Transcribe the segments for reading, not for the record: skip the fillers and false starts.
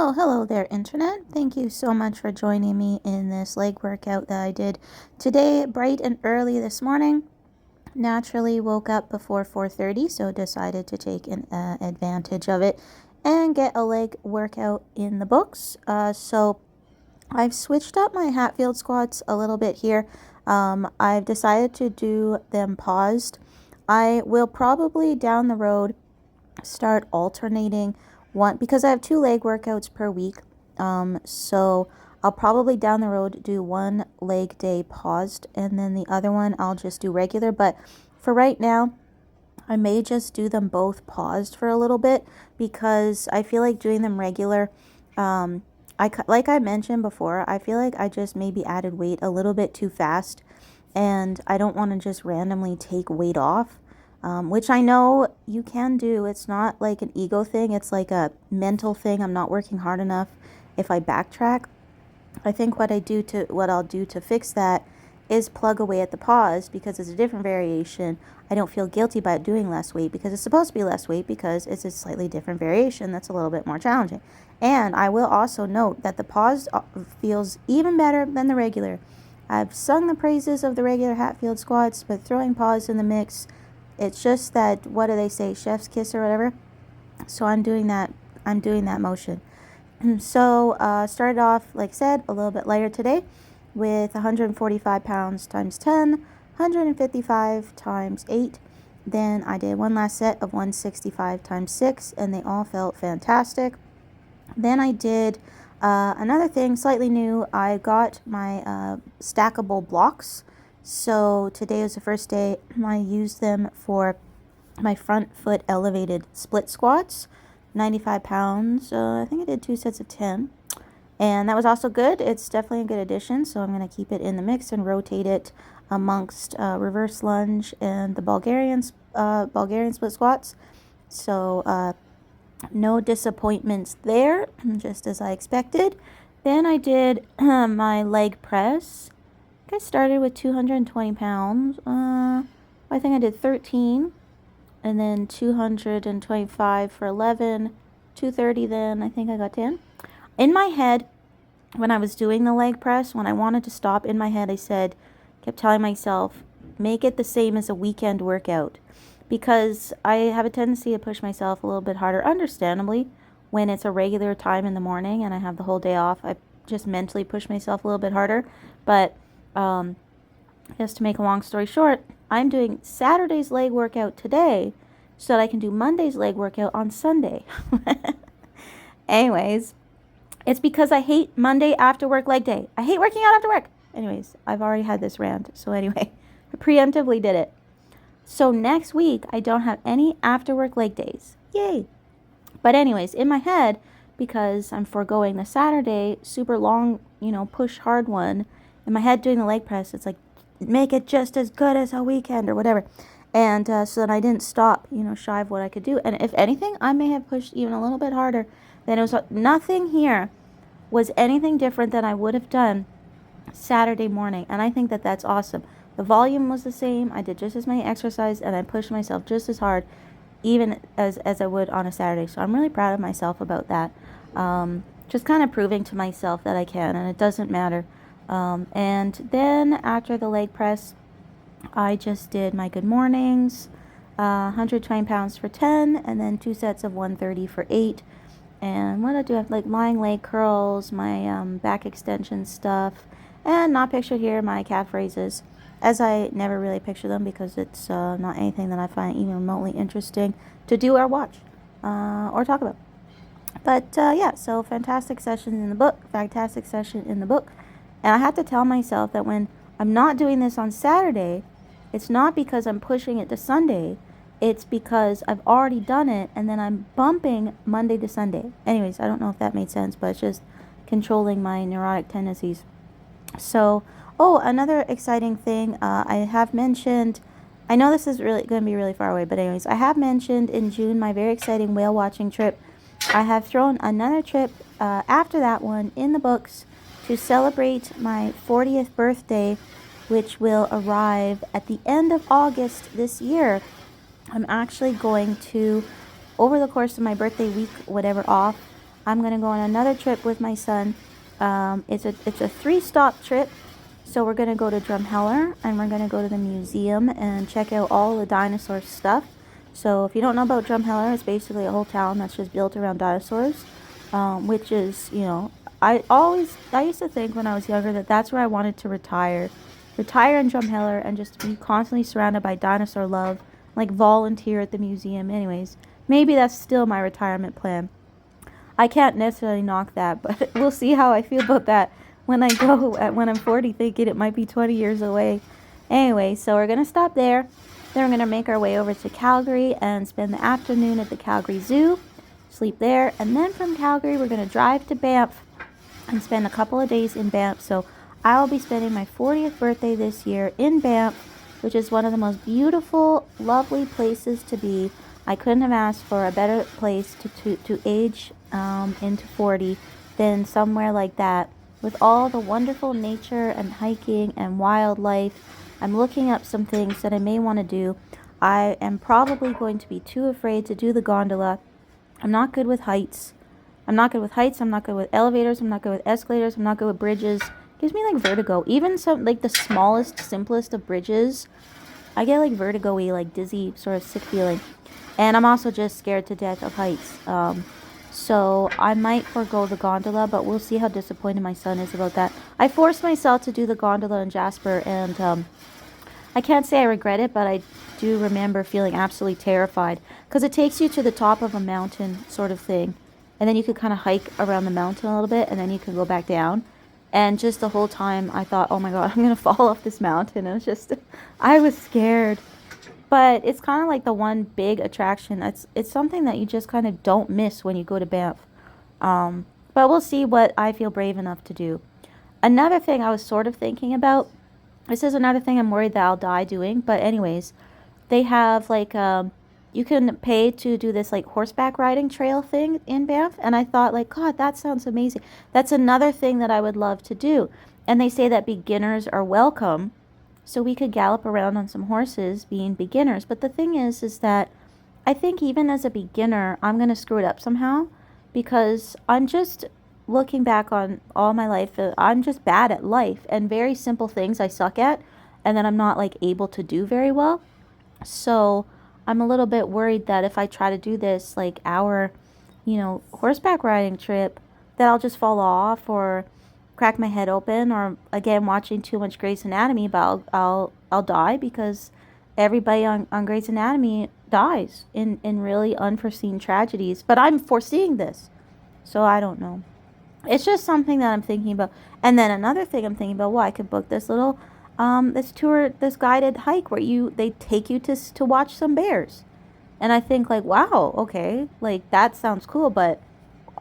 Oh, hello there, Internet. Thank you so much for joining me in this leg workout that I did today, bright and early this morning. Naturally woke up before 4:30, so decided to take an advantage of it and get a leg workout in the books. So I've switched up my Hatfield squats a little bit here. I've decided to do them paused. I will probably down the road start alternating one because I have 2 leg workouts per week. So I'll probably down the road do one leg day paused and then the other one I'll just do regular. But for right now, I may just do them both paused for a little bit because I feel like doing them regular. Like I mentioned before, I feel like I just maybe added weight a little bit too fast, and I don't want to just randomly take weight off, which I know you can do. It's not like an ego thing, it's like a mental thing. I'm not working hard enough if I backtrack. I think what I'll do to fix that is plug away at the pause because it's a different variation. I don't feel guilty about doing less weight because it's supposed to be less weight because it's a slightly different variation that's a little bit more challenging. And I will also note that the pause feels even better than the regular. I've sung the praises of the regular Hatfield squats, but throwing pause in the mix, it's just that, what do they say, chef's kiss or whatever. So I'm doing that motion. So started off, like I said, a little bit lighter today with 145 pounds times 10, 155 times 8. Then I did one last set of 165 times 6, and they all felt fantastic. Then I did another thing slightly new. I got my stackable blocks. So today was the first day I used them for my front foot elevated split squats. 95 pounds. I think I did 2 sets of 10. And that was also good. It's definitely a good addition. So I'm going to keep it in the mix and rotate it amongst reverse lunge and the Bulgarian split squats. So no disappointments there, just as I expected. Then I did my leg press. I think I started with 220 pounds. I think I did 13. And then 225 for 11, 230 then, I think I got 10. In my head, when I was doing the leg press, when I wanted to stop, in my head kept telling myself, make it the same as a weekend workout. Because I have a tendency to push myself a little bit harder, understandably, when it's a regular time in the morning and I have the whole day off. I just mentally push myself a little bit harder. But just to make a long story short, I'm doing Saturday's leg workout today so that I can do Monday's leg workout on Sunday. Anyways, it's because I hate Monday after work leg day. I hate working out after work. Anyways, I've already had this rant. So anyway, I preemptively did it. So next week, I don't have any after work leg days. Yay. But anyways, in my head, because I'm foregoing the Saturday super long, push hard one, in my head doing the leg press, it's like, make it just as good as a weekend or whatever. And so that I didn't stop, shy of what I could do. And if anything, I may have pushed even a little bit harder. Then it was nothing here was anything different than I would have done Saturday morning. And I think that that's awesome. The volume was the same. I did just as many exercises and I pushed myself just as hard even as I would on a Saturday. So I'm really proud of myself about that. Just kind of proving to myself that I can, and it doesn't matter. And then after the leg press, I just did my good mornings, 120 pounds for 10, and then 2 sets of 130 for 8. And what I have like lying leg curls, my back extension stuff, and not pictured here, my calf raises, as I never really picture them because it's not anything that I find even remotely interesting to do or watch or talk about. But yeah, so fantastic session in the book. And I have to tell myself that when I'm not doing this on Saturday, it's not because I'm pushing it to Sunday. It's because I've already done it and then I'm bumping Monday to Sunday. Anyways, I don't know if that made sense, but it's just controlling my neurotic tendencies. So, another exciting thing I have mentioned, I know this is really going to be really far away, but anyways, I have mentioned in June my very exciting whale watching trip. I have thrown another trip after that one in the books to celebrate my 40th birthday, which will arrive at the end of August this year. I'm actually going to, over the course of my birthday week, whatever off, I'm going to go on another trip with my son. It's a 3-stop trip. So we're going to go to Drumheller, and we're going to go to the museum and check out all the dinosaur stuff. So if you don't know about Drumheller, it's basically a whole town that's just built around dinosaurs, which is, I used to think when I was younger that that's where I wanted to retire in Drumheller and just be constantly surrounded by dinosaur love, like volunteer at the museum. Anyways, maybe that's still my retirement plan. I can't necessarily knock that, but we'll see how I feel about that when I go when I'm 40, thinking it might be 20 years away. Anyway, so we're going to stop there. Then we're going to make our way over to Calgary and spend the afternoon at the Calgary Zoo, sleep there. And then from Calgary, we're going to drive to Banff and spend a couple of days in Banff. So I'll be spending my 40th birthday this year in Banff, which is one of the most beautiful, lovely places to be. I couldn't have asked for a better place to age into 40 than somewhere like that, with all the wonderful nature and hiking and wildlife. I'm looking up some things that I may want to do. I am probably going to be too afraid to do the gondola. I'm not good with heights. I'm not good with elevators. I'm not good with escalators. I'm not good with bridges. It gives me like vertigo. Even some like the smallest, simplest of bridges, I get like vertigo-y, like dizzy, sort of sick feeling. And I'm also just scared to death of heights. So I might forego the gondola, but we'll see how disappointed my son is about that. I forced myself to do the gondola in Jasper, and I can't say I regret it, but I do remember feeling absolutely terrified because it takes you to the top of a mountain sort of thing, and then you could kind of hike around the mountain a little bit, and then you can go back down. And just the whole time I thought, oh my God, I'm going to fall off this mountain. And it's just, I was scared. But it's kind of like the one big attraction. It's something that you just kind of don't miss when you go to Banff. But we'll see what I feel brave enough to do. Another thing I was sort of thinking about, this is another thing I'm worried that I'll die doing. But anyways, they have like, you can pay to do this like horseback riding trail thing in Banff. And I thought like, God, that sounds amazing. That's another thing that I would love to do. And they say that beginners are welcome. So we could gallop around on some horses being beginners. But the thing is that I think even as a beginner, I'm going to screw it up somehow because I'm just looking back on all my life. I'm just bad at life and very simple things I suck at and then I'm not like able to do very well. So I'm a little bit worried that if I try to do this like hour, horseback riding trip, that I'll just fall off or crack my head open, or again watching too much Grey's Anatomy, but I'll die because everybody on Grey's Anatomy dies in really unforeseen tragedies. But I'm foreseeing this, so I don't know. It's just something that I'm thinking about. And then another thing I'm thinking about, well, I could book this little this tour, this guided hike where they take you to watch some bears. And I think like, wow, okay, like that sounds cool, but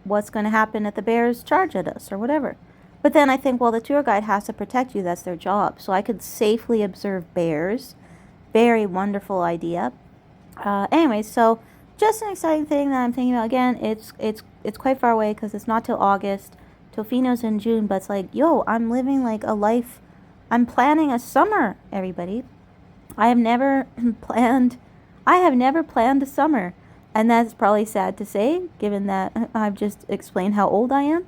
what's going to happen if the bears charge at us or whatever? But then I think, well, the tour guide has to protect you. That's their job. So I could safely observe bears. Very wonderful idea. Anyway, so just an exciting thing that I'm thinking about. Again, it's quite far away because it's not till August. Tofino's in June, but it's like, yo, I'm living like a life. I'm planning a summer, everybody. I have never planned a summer. And that's probably sad to say, given that I've just explained how old I am.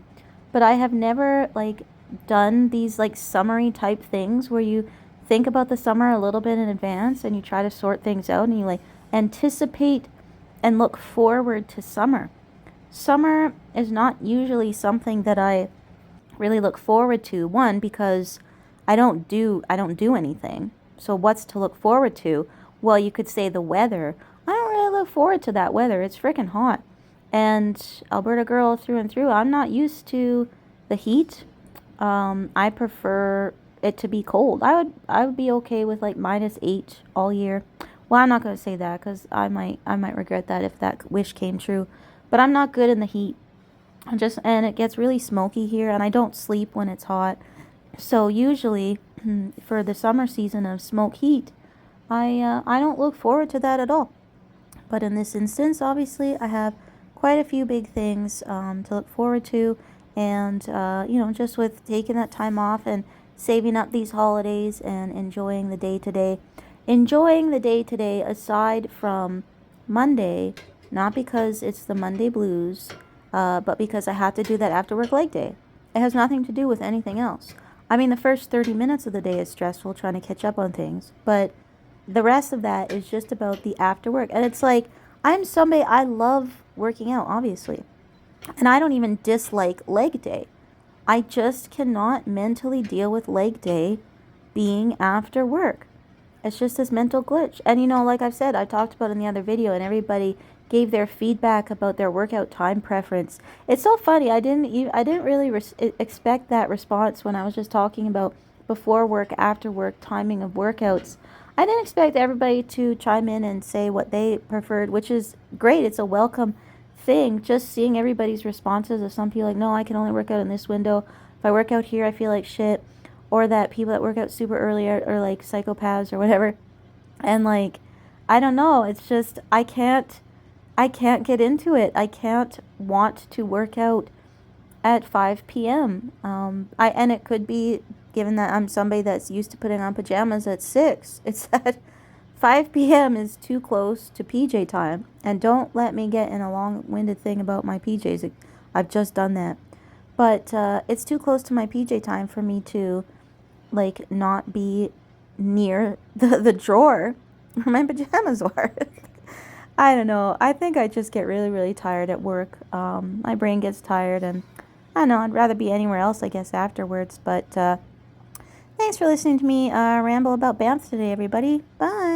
But I have never like done these like summary type things where you think about the summer a little bit in advance and you try to sort things out and you like anticipate and look forward to summer. Summer is not usually something that I really look forward to. One, because I don't do anything. So what's to look forward to? Well, you could say the weather. I don't really look forward to that weather. It's freaking hot. And Alberta girl through and through, I'm not used to the heat. I prefer it to be cold. I would be okay with like -8 all year. Well, I'm not going to say that because I might regret that if that wish came true. But I'm not good in the heat. And it gets really smoky here and I don't sleep when it's hot. So usually for the summer season of smoke heat, I don't look forward to that at all. But in this instance, obviously, I have quite a few big things to look forward to. And, just with taking that time off and saving up these holidays and enjoying the day-to-day. Enjoying the day-to-day aside from Monday, not because it's the Monday blues, but because I had to do that after work leg day. It has nothing to do with anything else. I mean, the first 30 minutes of the day is stressful trying to catch up on things, but the rest of that is just about the after work. And it's like, I'm somebody, I love working out, obviously. And I don't even dislike leg day. I just cannot mentally deal with leg day being after work. It's just this mental glitch. And like I've said, I talked about in the other video, and everybody gave their feedback about their workout time preference. It's so funny. I didn't really expect that response when I was just talking about before work, after work, timing of workouts. I didn't expect everybody to chime in and say what they preferred, which is great. It's a welcome thing. Just seeing everybody's responses of some people like, no, I can only work out in this window. If I work out here, I feel like shit. Or that people that work out super early are like psychopaths or whatever. And like, I don't know. It's just, I can't get into it. I can't want to work out at 5 p.m. And it could be, given that I'm somebody that's used to putting on pajamas at 6, it's that 5 p.m. is too close to PJ time. And don't let me get in a long-winded thing about my PJs. I've just done that. But it's too close to my PJ time for me to, like, not be near the drawer where my pajamas are. I don't know. I think I just get really, really tired at work. My brain gets tired, and I don't know. I'd rather be anywhere else, I guess, afterwards. But thanks for listening to me ramble about Banff today, everybody. Bye.